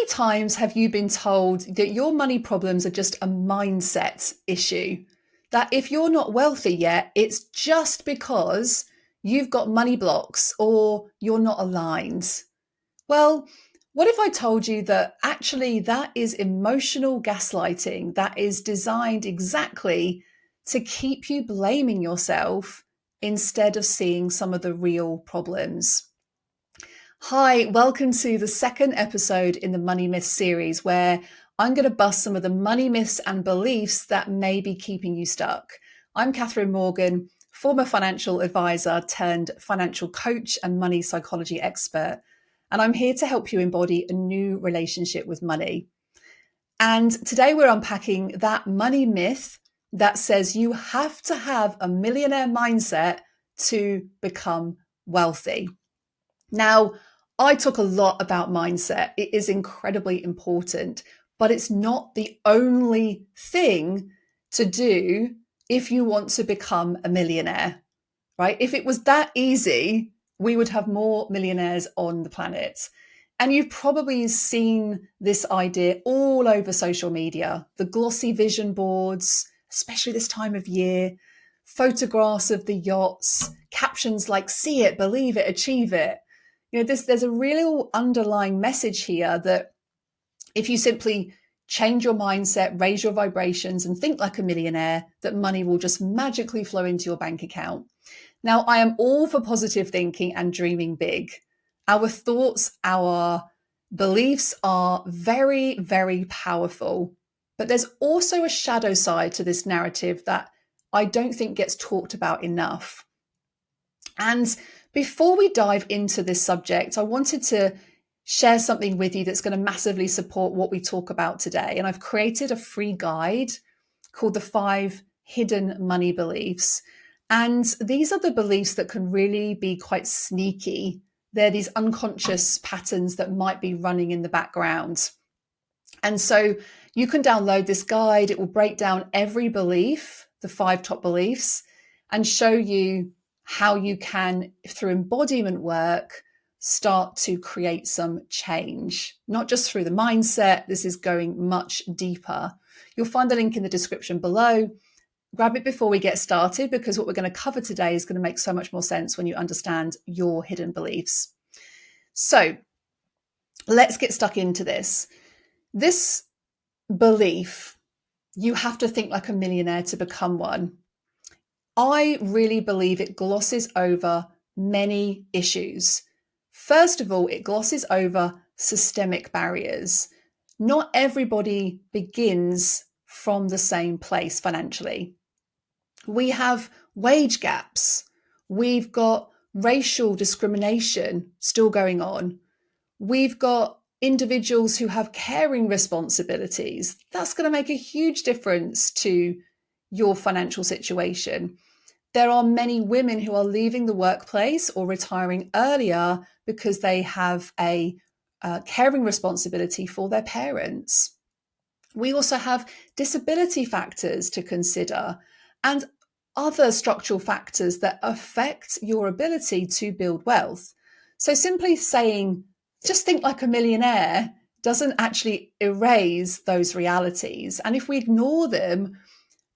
many times have you been told that your money problems are just a mindset issue? That if you're not wealthy yet, it's just because you've got money blocks or you're not aligned. Well, what if I told you that actually that is emotional gaslighting that is designed exactly to keep you blaming yourself instead of seeing some of the real problems? Hi, welcome to the second episode in the Money Myths series, where I'm going to bust some of the money myths and beliefs that may be keeping you stuck. I'm Catherine Morgan, former financial advisor turned financial coach and money psychology expert, and I'm here to help you embody a new relationship with money. And today we're unpacking that money myth that says you have to have a millionaire mindset to become wealthy. Now, I talk a lot about mindset. It is incredibly important, but it's not the only thing to do if you want to become a millionaire, right? If it was that easy, we would have more millionaires on the planet. And you've probably seen this idea all over social media, the glossy vision boards, especially this time of year, photographs of the yachts, captions like "see it, believe it, achieve it." There's a real underlying message here that if you simply change your mindset, raise your vibrations, and think like a millionaire, that money will just magically flow into your bank account. Now, I am all for positive thinking and dreaming big. Our thoughts, our beliefs are very, very powerful. But there's also a shadow side to this narrative that I don't think gets talked about enough. And before we dive into this subject, I wanted to share something with you that's going to massively support what we talk about today. And I've created a free guide called the 5 Hidden Money Beliefs. And these are the beliefs that can really be quite sneaky. They're these unconscious patterns that might be running in the background. And so you can download this guide. It will break down every belief, the 5 top beliefs, and show you how you can, through embodiment work, start to create some change, not just through the mindset. This is going much deeper. You'll find the link in the description below. Grab it before we get started, because what we're going to cover today is going to make so much more sense when you understand your hidden beliefs. So let's get stuck into this. This belief, you have to think like a millionaire to become one. I really believe it glosses over many issues. First of all, it glosses over systemic barriers. Not everybody begins from the same place financially. We have wage gaps. We've got racial discrimination still going on. We've got individuals who have caring responsibilities. That's going to make a huge difference to your financial situation. There are many women who are leaving the workplace or retiring earlier because they have a caring responsibility for their parents. We also have disability factors to consider and other structural factors that affect your ability to build wealth. So simply saying, just think like a millionaire, doesn't actually erase those realities. And if we ignore them,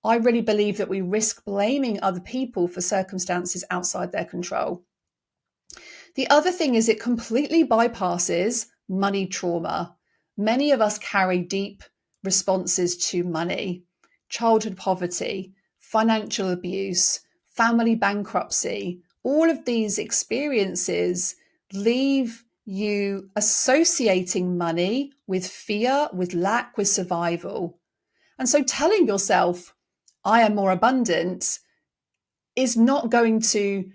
I really believe that we risk blaming other people for circumstances outside their control. The other thing is it completely bypasses money trauma. Many of us carry deep responses to money, childhood poverty, financial abuse, family bankruptcy. All of these experiences leave you associating money with fear, with lack, with survival. And so telling yourself, I am more abundant, is not going to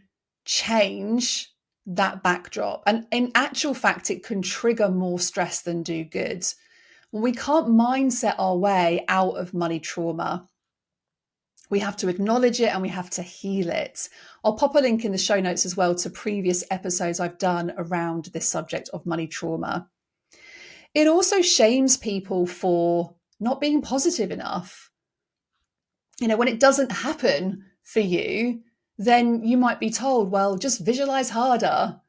change that backdrop. And in actual fact, it can trigger more stress than do good. We can't mindset our way out of money trauma. We have to acknowledge it and we have to heal it. I'll pop a link in the show notes as well to previous episodes I've done around this subject of money trauma. It also shames people for not being positive enough. When it doesn't happen for you, then you might be told, well, just visualize harder.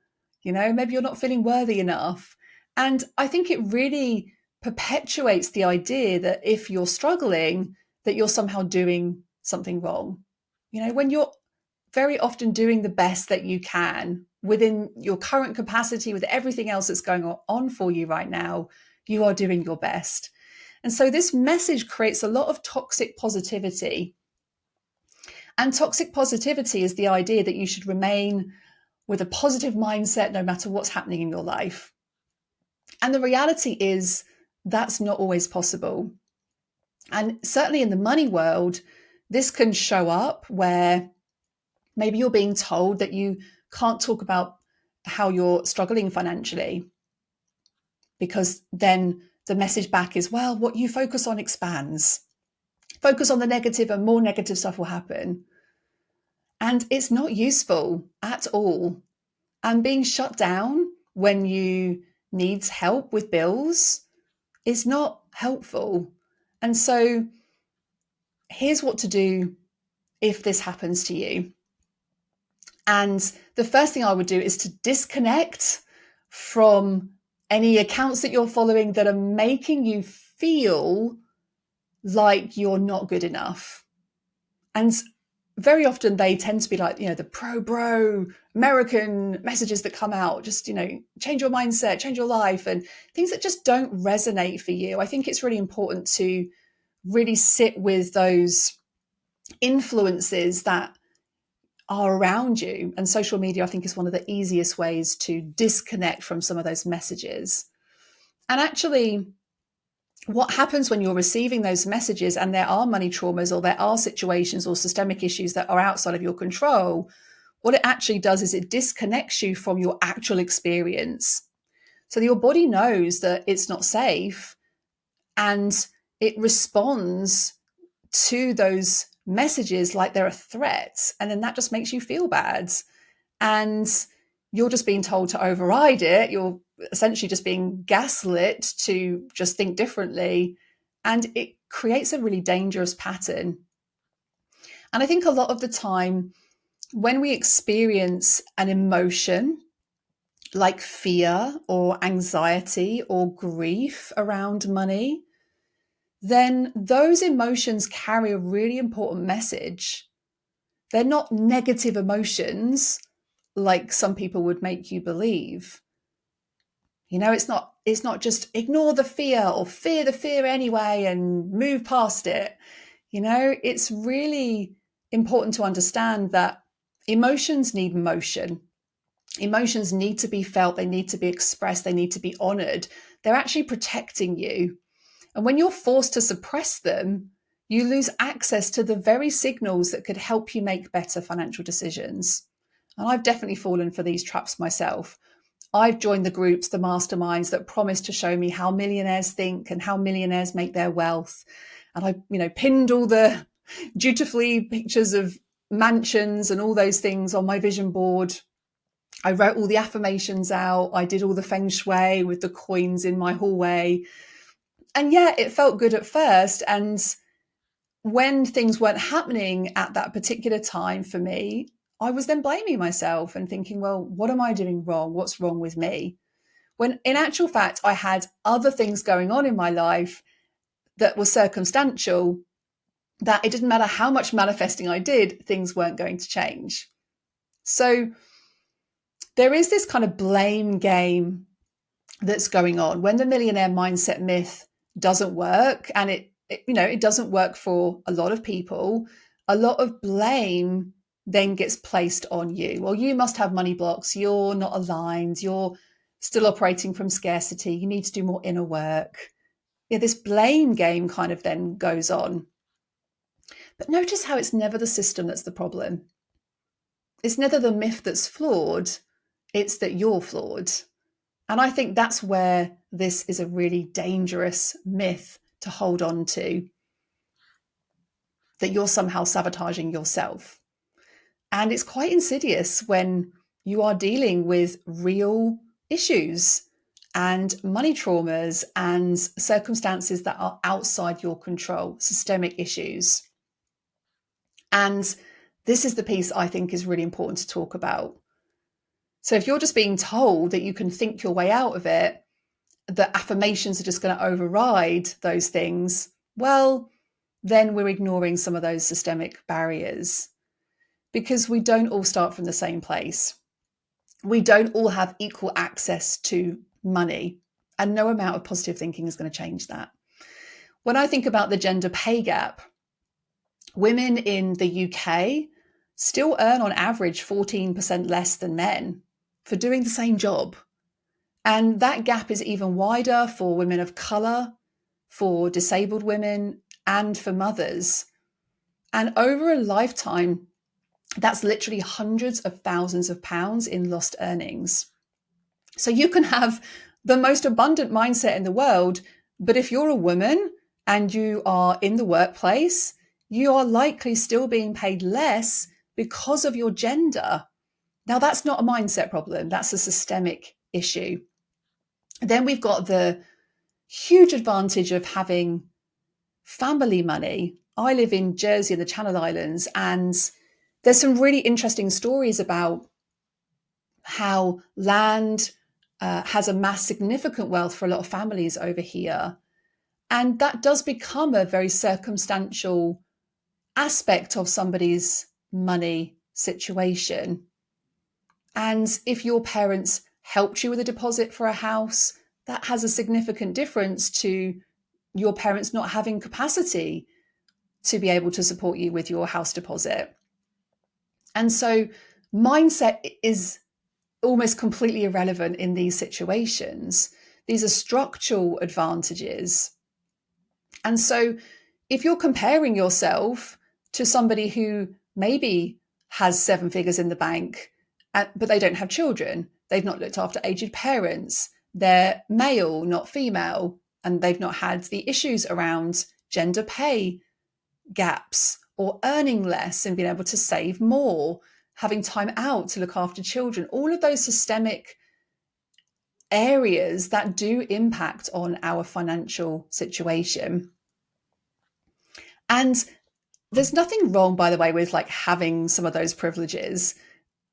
Maybe you're not feeling worthy enough. And I think it really perpetuates the idea that if you're struggling, that you're somehow doing something wrong. When you're very often doing the best that you can within your current capacity, with everything else that's going on for you right now, you are doing your best. And so this message creates a lot of toxic positivity. And toxic positivity is the idea that you should remain with a positive mindset no matter what's happening in your life. And the reality is that's not always possible. And certainly in the money world, this can show up where maybe you're being told that you can't talk about how you're struggling financially, because then the message back is, well, what you focus on expands. Focus on the negative and more negative stuff will happen. And it's not useful at all. And being shut down when you need help with bills is not helpful. And so here's what to do if this happens to you. And the first thing I would do is to disconnect from any accounts that you're following that are making you feel like you're not good enough. And very often they tend to be like, the pro-bro American messages that come out, just, change your mindset, change your life, and things that just don't resonate for you. I think it's really important to really sit with those influences that are around you. And social media, I think, is one of the easiest ways to disconnect from some of those messages. And actually, what happens when you're receiving those messages and there are money traumas or there are situations or systemic issues that are outside of your control, what it actually does is it disconnects you from your actual experience. So your body knows that it's not safe and it responds to those messages like they're a threat. And then that just makes you feel bad. And you're just being told to override it. You're essentially just being gaslit to just think differently. And it creates a really dangerous pattern. And I think a lot of the time, when we experience an emotion like fear or anxiety or grief around money, then those emotions carry a really important message. They're not negative emotions like some people would make you believe. It's not just ignore the fear or fear the fear anyway and move past it. It's really important to understand that emotions need motion. Emotions need to be felt, they need to be expressed, they need to be honored. They're actually protecting you. And when you're forced to suppress them, you lose access to the very signals that could help you make better financial decisions. And I've definitely fallen for these traps myself. I've joined the groups, the masterminds that promise to show me how millionaires think and how millionaires make their wealth. And I, pinned all the dutifully pictures of mansions and all those things on my vision board. I wrote all the affirmations out. I did all the feng shui with the coins in my hallway. And yeah, it felt good at first. And when things weren't happening at that particular time for me, I was then blaming myself and thinking, well, what am I doing wrong? What's wrong with me? When in actual fact, I had other things going on in my life that were circumstantial, that it didn't matter how much manifesting I did, things weren't going to change. So there is this kind of blame game that's going on when the millionaire mindset myth doesn't work, and it doesn't work for a lot of people. A lot of blame then gets placed on you. Well, you must have money blocks. You're not aligned. You're still operating from scarcity. You need to do more inner work. Yeah, this blame game kind of then goes on. But notice how it's never the system that's the problem. It's never the myth that's flawed. It's that you're flawed. And I think that's where this is a really dangerous myth to hold on to, that you're somehow sabotaging yourself. And it's quite insidious when you are dealing with real issues and money traumas and circumstances that are outside your control, systemic issues. And this is the piece I think is really important to talk about. So if you're just being told that you can think your way out of it, the affirmations are just going to override those things, well, then we're ignoring some of those systemic barriers, because we don't all start from the same place. We don't all have equal access to money, and no amount of positive thinking is going to change that. When I think about the gender pay gap, women in the UK still earn on average 14% less than men for doing the same job. And that gap is even wider for women of colour, for disabled women, and for mothers. And over a lifetime, that's literally hundreds of thousands of pounds in lost earnings. So you can have the most abundant mindset in the world, but if you're a woman and you are in the workplace, you are likely still being paid less because of your gender. Now, that's not a mindset problem, that's a systemic issue. Then we've got the huge advantage of having family money. I live in Jersey in the Channel Islands, and there's some really interesting stories about how land has amassed significant wealth for a lot of families over here. And that does become a very circumstantial aspect of somebody's money situation. And if your parents helped you with a deposit for a house, that has a significant difference to your parents not having capacity to be able to support you with your house deposit. And so mindset is almost completely irrelevant in these situations. These are structural advantages. And so if you're comparing yourself to somebody who maybe has 7 figures in the bank, but they don't have children, they've not looked after aged parents, they're male, not female, and they've not had the issues around gender pay gaps or earning less and being able to save more, having time out to look after children, all of those systemic areas that do impact on our financial situation. And there's nothing wrong, by the way, with like having some of those privileges.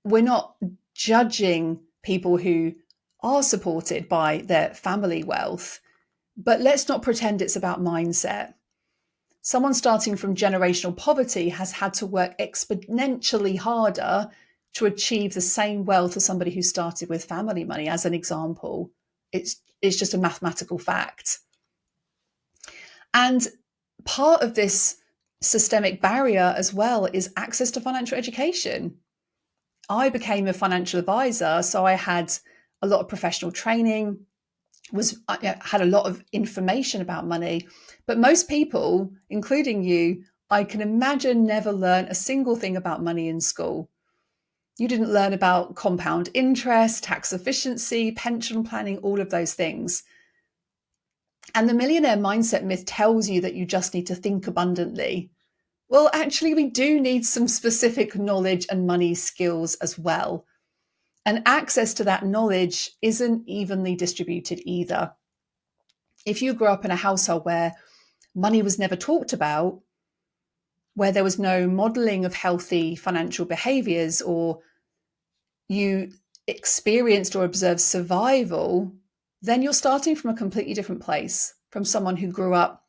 We're not judging people who are supported by their family wealth, but let's not pretend it's about mindset. Someone starting from generational poverty has had to work exponentially harder to achieve the same wealth as somebody who started with family money, as an example. It's just a mathematical fact. And part of this systemic barrier as well is access to financial education. I became a financial advisor, so I had a lot of professional training, had a lot of information about money, but most people, including you, I can imagine never learned a single thing about money in school. You didn't learn about compound interest, tax efficiency, pension planning, all of those things. And the millionaire mindset myth tells you that you just need to think abundantly. Well, actually, we do need some specific knowledge and money skills as well. And access to that knowledge isn't evenly distributed either. If you grew up in a household where money was never talked about, where there was no modeling of healthy financial behaviors, or you experienced or observed survival, then you're starting from a completely different place from someone who grew up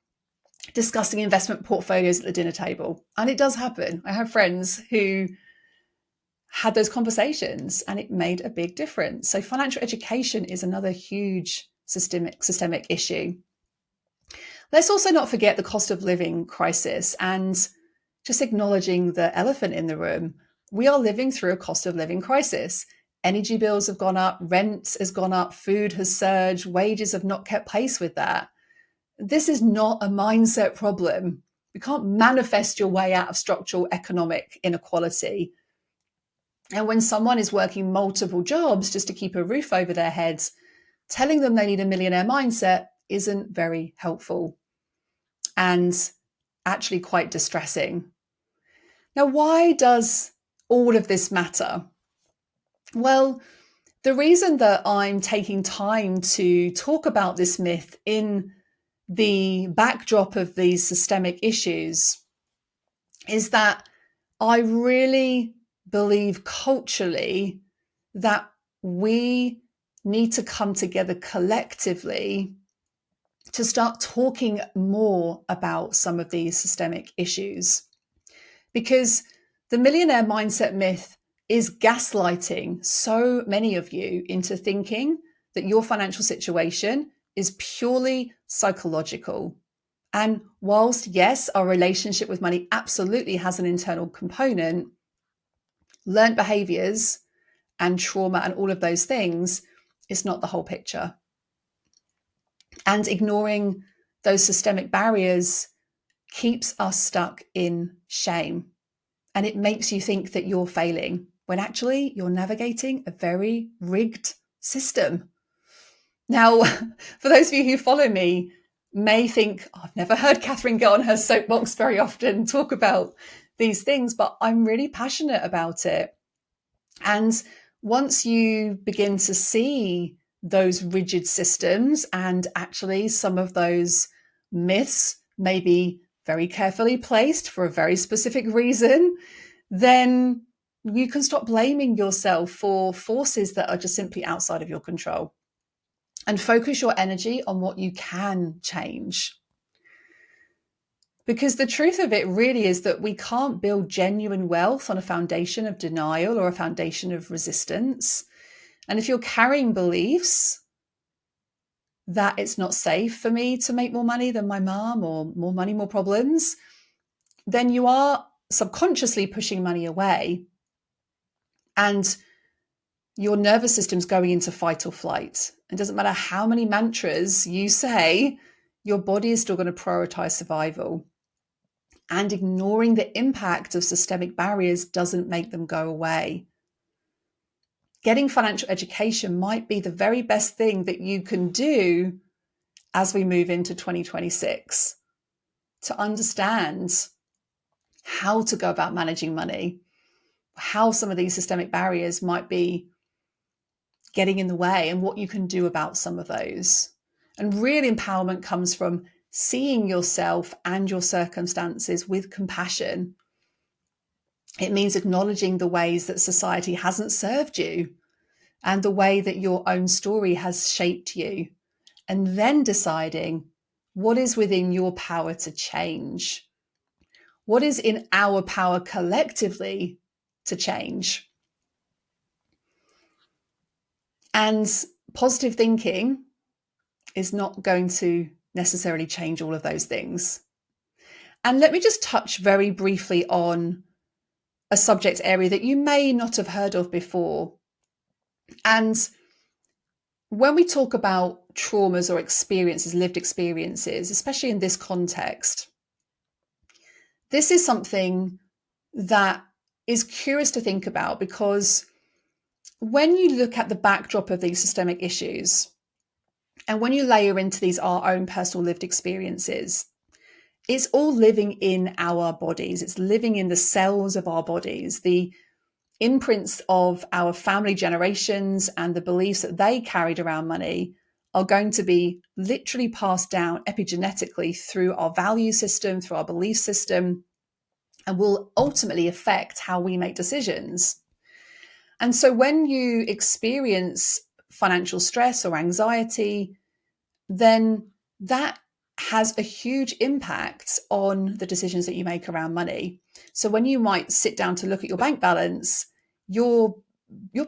discussing investment portfolios at the dinner table. And it does happen. I have friends who had those conversations and it made a big difference. So financial education is another huge systemic issue. Let's also not forget the cost of living crisis and just acknowledging the elephant in the room. We are living through a cost of living crisis. Energy bills have gone up, rent has gone up, food has surged, wages have not kept pace with that. This is not a mindset problem. You can't manifest your way out of structural economic inequality. And when someone is working multiple jobs just to keep a roof over their heads, telling them they need a millionaire mindset isn't very helpful and actually quite distressing. Now, why does all of this matter? Well, the reason that I'm taking time to talk about this myth in the backdrop of these systemic issues is that I really believe culturally that we need to come together collectively to start talking more about some of these systemic issues. Because the millionaire mindset myth is gaslighting so many of you into thinking that your financial situation is purely psychological. And whilst, yes, our relationship with money absolutely has an internal component, learned behaviors and trauma and all of those things is not the whole picture. And ignoring those systemic barriers keeps us stuck in shame. And it makes you think that you're failing when actually you're navigating a very rigged system. Now, for those of you who follow me may think, oh, I've never heard Catherine get on her soapbox very often, talk about these things, but I'm really passionate about it. And once you begin to see those rigid systems and actually some of those myths may be very carefully placed for a very specific reason, then you can stop blaming yourself for forces that are just simply outside of your control and focus your energy on what you can change. Because the truth of it really is that we can't build genuine wealth on a foundation of denial or a foundation of resistance. And if you're carrying beliefs that it's not safe for me to make more money than my mom, or more money, more problems, then you are subconsciously pushing money away. And your nervous system's going into fight or flight. It doesn't matter how many mantras you say, your body is still going to prioritize survival. And ignoring the impact of systemic barriers doesn't make them go away. Getting financial education might be the very best thing that you can do as we move into 2026 to understand how to go about managing money, how some of these systemic barriers might be getting in the way, and what you can do about some of those. And real empowerment comes from seeing yourself and your circumstances with compassion. It means acknowledging the ways that society hasn't served you and the way that your own story has shaped you, and then deciding what is within your power to change. What is in our power collectively to change? And positive thinking is not going to necessarily change all of those things. And let me just touch very briefly on a subject area that you may not have heard of before. And when we talk about traumas or experiences, lived experiences, especially in this context, this is something that is curious to think about, because when you look at the backdrop of these systemic issues, and when you layer into these our own personal lived experiences, it's all living in our bodies. It's living in the cells of our bodies, the imprints of our family generations and the beliefs that they carried around money are going to be literally passed down epigenetically through our value system, through our belief system, and will ultimately affect how we make decisions. And so when you experience financial stress or anxiety, then that has a huge impact on the decisions that you make around money. So when you might sit down to look at your bank balance, your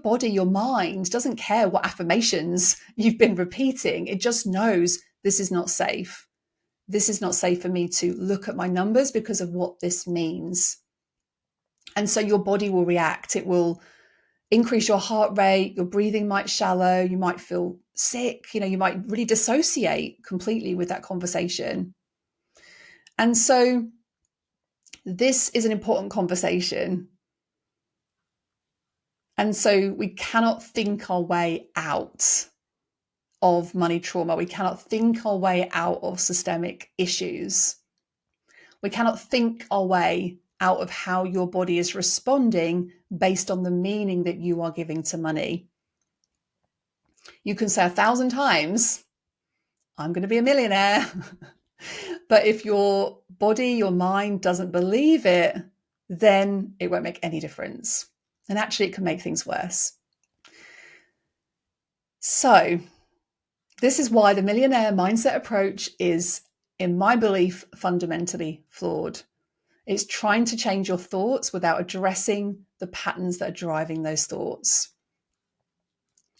body, your mind doesn't care what affirmations you've been repeating. It just knows this is not safe. This is not safe for me to look at my numbers because of what this means. And so your body will react. It will increase your heart rate, your breathing might shallow, you might feel sick, you might really dissociate completely with that conversation. And so this is an important conversation. And so we cannot think our way out of money trauma. We cannot think our way out of systemic issues. We cannot think our way out of how your body is responding based on the meaning that you are giving to money. You can say 1,000 times, I'm going to be a millionaire. But if your body, your mind doesn't believe it, then it won't make any difference. And actually, it can make things worse. So, this is why the millionaire mindset approach is, in my belief, fundamentally flawed. It's trying to change your thoughts without addressing the patterns that are driving those thoughts.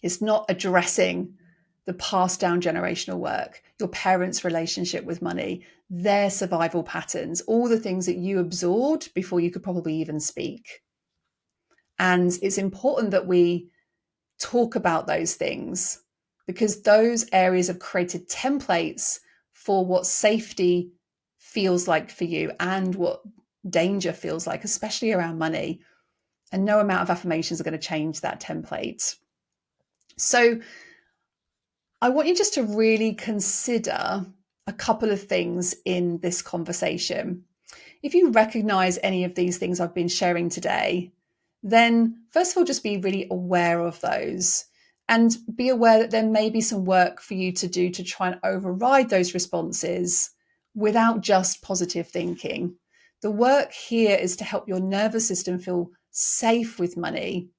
It's not addressing the passed down generational work, your parents' relationship with money, their survival patterns, all the things that you absorbed before you could probably even speak. And it's important that we talk about those things because those areas have created templates for what safety feels like for you and what danger feels like, especially around money. And no amount of affirmations are going to change that template. So I want you just to really consider a couple of things in this conversation. If you recognize any of these things I've been sharing today, then first of all, just be really aware of those and be aware that there may be some work for you to do to try and override those responses without just positive thinking. The work here is to help your nervous system feel safe with money.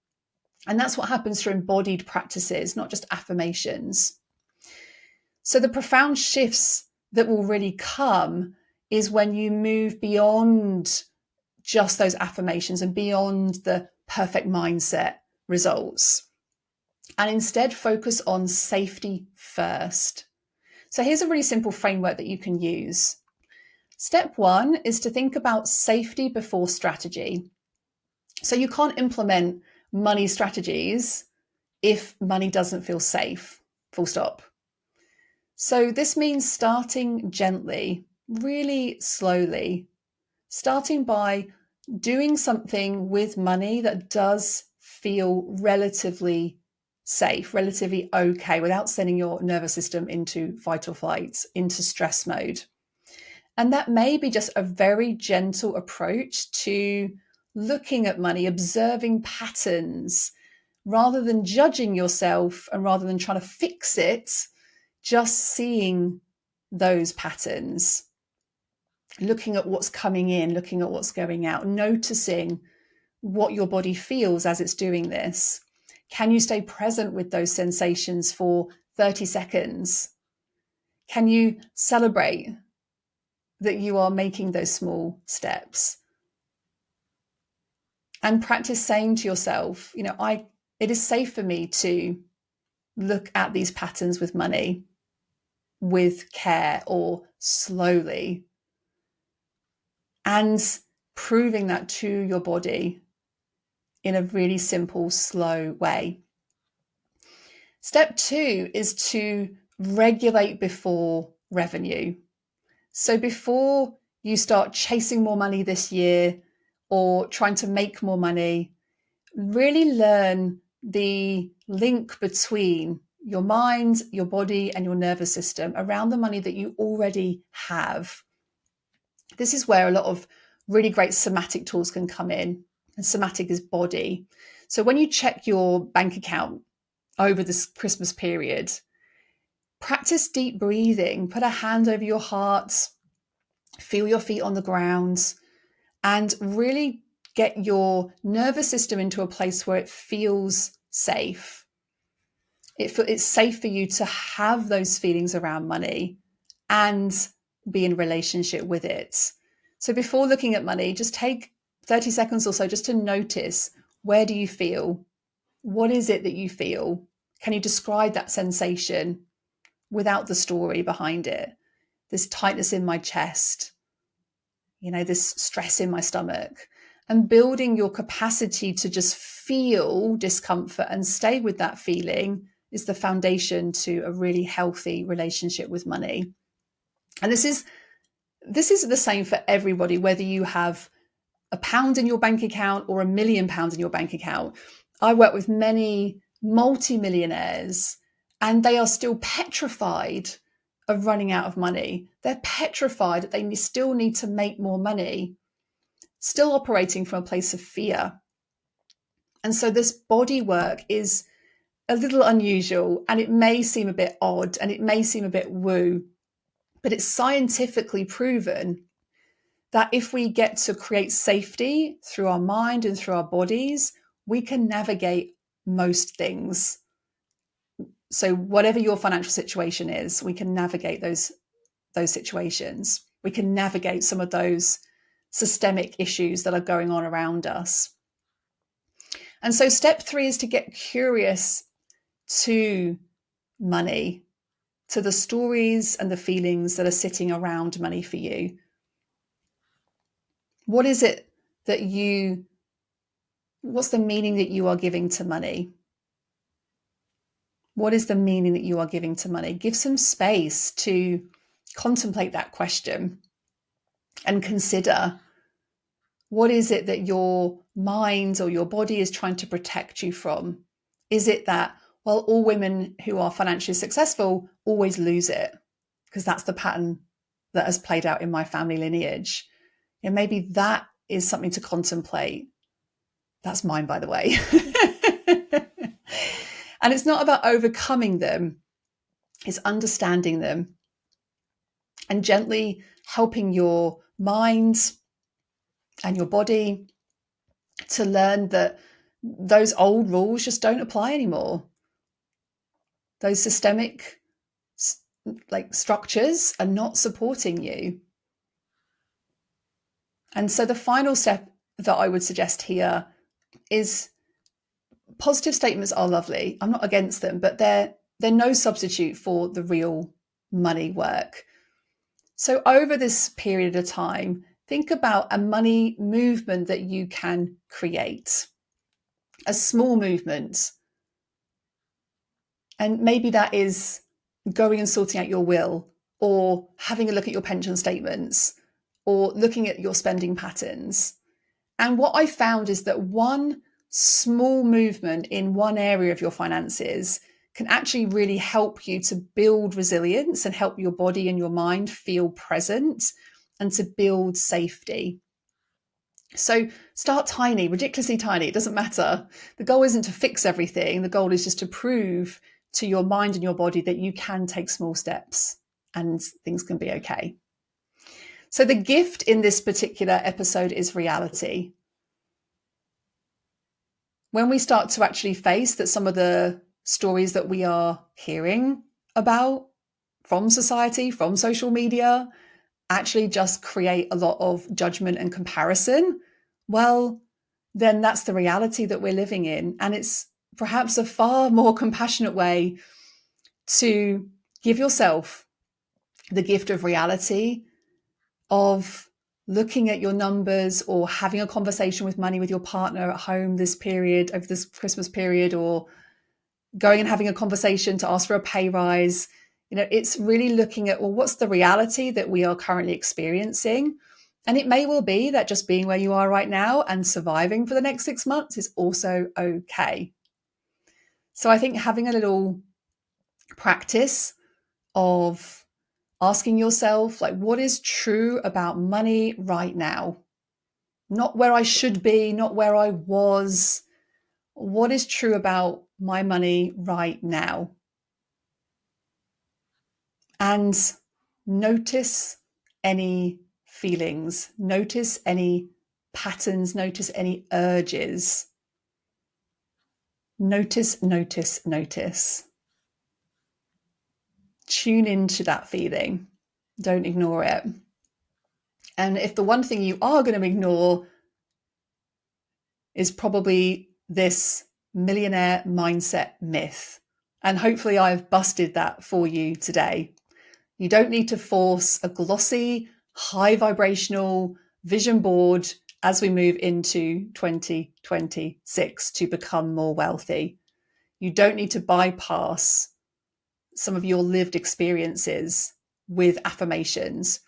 And that's what happens through embodied practices, not just affirmations. So the profound shifts that will really come is when you move beyond just those affirmations and beyond the perfect mindset results and instead focus on safety first. So here's a really simple framework that you can use. Step one is to think about safety before strategy. So you can't implement money strategies if money doesn't feel safe, full stop. So this means starting gently, really slowly, starting by doing something with money that does feel relatively safe, relatively okay, without sending your nervous system into fight or flight, into stress mode. And that may be just a very gentle approach to looking at money, observing patterns, rather than judging yourself and rather than trying to fix it, just seeing those patterns, looking at what's coming in, looking at what's going out, noticing what your body feels as it's doing this. Can you stay present with those sensations for 30 seconds? Can you celebrate that you are making those small steps? And practice saying to yourself, it is safe for me to look at these patterns with money with care or slowly, and proving that to your body in a really simple, slow way. Step two is to regulate before revenue. So before you start chasing more money this year or trying to make more money, really learn the link between your mind, your body, and your nervous system around the money that you already have. This is where a lot of really great somatic tools can come in. And somatic is body. So when you check your bank account over this Christmas period, practice deep breathing, put a hand over your heart, feel your feet on the ground, and really get your nervous system into a place where it feels safe. It's safe for you to have those feelings around money and be in relationship with it. So before looking at money, just take 30 seconds or so just to notice, where do you feel? What is it that you feel? Can you describe that sensation without the story behind it? This tightness in my chest, this stress in my stomach, and building your capacity to just feel discomfort and stay with that feeling is the foundation to a really healthy relationship with money. And this is the same for everybody, whether you have £1 in your bank account or £1 million in your bank account. I work with many multi-millionaires and they are still petrified of running out of money. They're petrified that they still need to make more money, still operating from a place of fear. And so this body work is a little unusual and it may seem a bit odd and it may seem a bit woo, but it's scientifically proven that if we get to create safety through our mind and through our bodies, we can navigate most things So whatever your financial situation is, we can navigate those situations. We can navigate some of those systemic issues that are going on around us. And so step 3 is to get curious to money, to the stories and the feelings that are sitting around money for you. What is it that what's the meaning that you are giving to money? What is the meaning that you are giving to money? Give some space to contemplate that question and consider, what is it that your mind or your body is trying to protect you from? Is it that, well, all women who are financially successful always lose it? Because that's the pattern that has played out in my family lineage. And maybe that is something to contemplate. That's mine, by the way. And it's not about overcoming them. It's understanding them and gently helping your mind and your body to learn that those old rules just don't apply anymore. Those systemic structures are not supporting you. And so the final step that I would suggest here is, positive statements are lovely. I'm not against them, but they're no substitute for the real money work. So over this period of time, think about a money movement that you can create, a small movement. And maybe that is going and sorting out your will, or having a look at your pension statements, or looking at your spending patterns. And what I found is that one small movement in one area of your finances can actually really help you to build resilience and help your body and your mind feel present and to build safety. So start tiny, ridiculously tiny. It doesn't matter. The goal isn't to fix everything. The goal is just to prove to your mind and your body that you can take small steps and things can be okay. So the gift in this particular episode is reality. When we start to actually face that some of the stories that we are hearing about from society, from social media, actually just create a lot of judgment and comparison, well, then that's the reality that we're living in. And it's perhaps a far more compassionate way to give yourself the gift of reality, of looking at your numbers, or having a conversation with money with your partner at home this period, over this Christmas period, or going and having a conversation to ask for a pay rise. It's really looking at, well, what's the reality that we are currently experiencing? And it may well be that just being where you are right now and surviving for the next 6 months is also okay. So I think having a little practice of asking yourself, what is true about money right now? Not where I should be, not where I was. What is true about my money right now? And notice any feelings, notice any patterns, notice any urges. Notice, notice, notice. Tune into that feeling. Don't ignore it. And if the one thing you are going to ignore is probably this millionaire mindset myth, and hopefully I've busted that for you today. You don't need to force a glossy, high vibrational vision board as we move into 2026 to become more wealthy. You don't need to bypass some of your lived experiences with affirmations.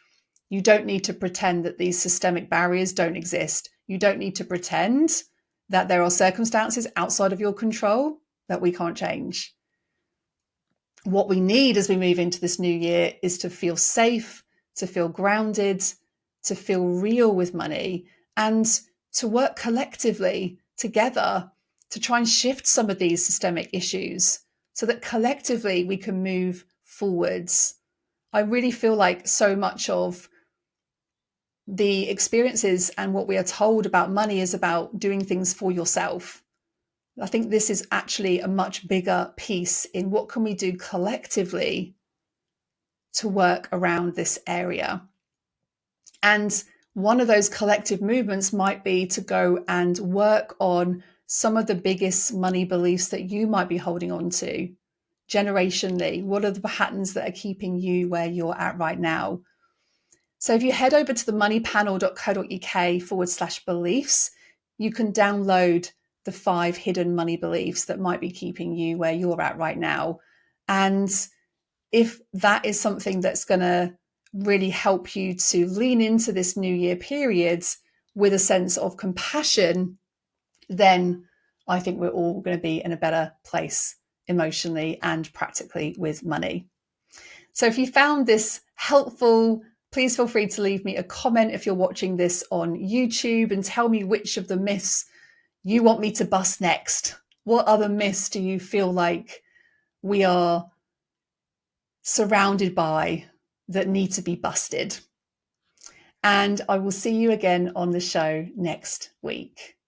You don't need to pretend that these systemic barriers don't exist. You don't need to pretend that there are circumstances outside of your control that we can't change. What we need as we move into this new year is to feel safe, to feel grounded, to feel real with money, and to work collectively together to try and shift some of these systemic issues so that collectively we can move forwards. I really feel like so much of the experiences and what we are told about money is about doing things for yourself. I think this is actually a much bigger piece in what can we do collectively to work around this area. And one of those collective movements might be to go and work on some of the biggest money beliefs that you might be holding on to generationally. What are the patterns that are keeping you where you're at right now? So if you head over to the moneypanel.co.uk/beliefs, you can download the 5 hidden money beliefs that might be keeping you where you're at right now. And if that is something that's going to really help you to lean into this new year period with a sense of compassion, then I think we're all going to be in a better place emotionally and practically with money. So if you found this helpful, please feel free to leave me a comment if you're watching this on YouTube and tell me which of the myths you want me to bust next. What other myths do you feel like we are surrounded by that need to be busted? And I will see you again on the show next week.